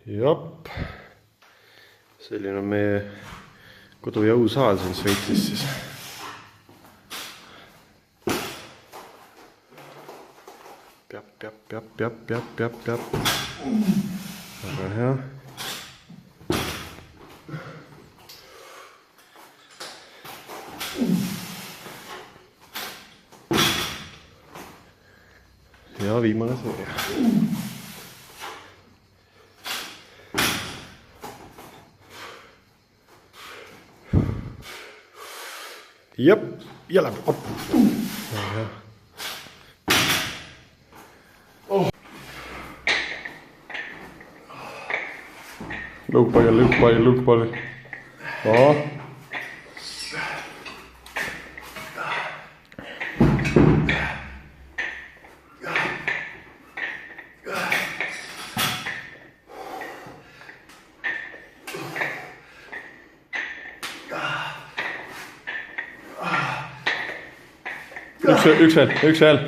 Jop. Selline on meie kodu- ja jõusaal siin Šveitsis siis. Peab. Väga hea. Ja viimane seeria. Jep, ja läbi. Op. Ja. Look palju. Ja. Üks veel.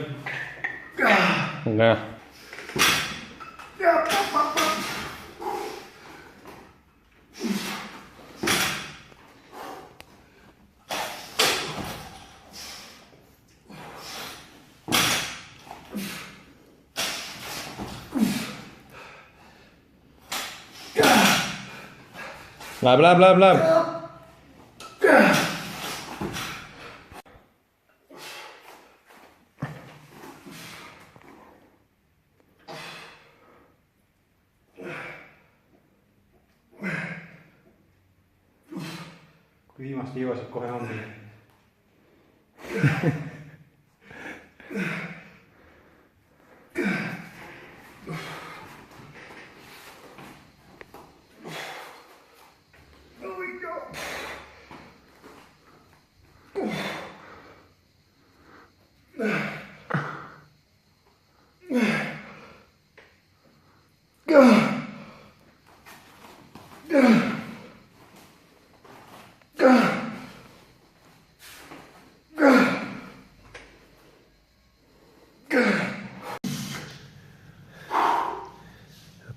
Näe. Läheb. Kui viimast ei jõua, saab kohe hammi.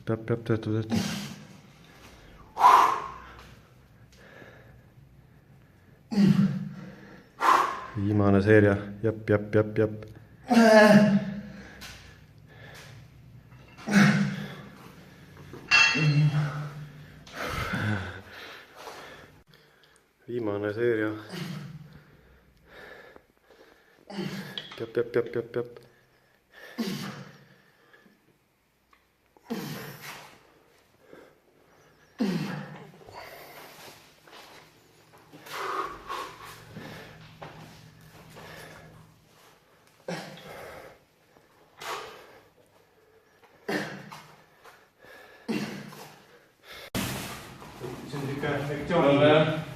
Peab töötab. Viimane seeria. Jep. Viimane seeria. Jep. See on niisugune reaktsioon.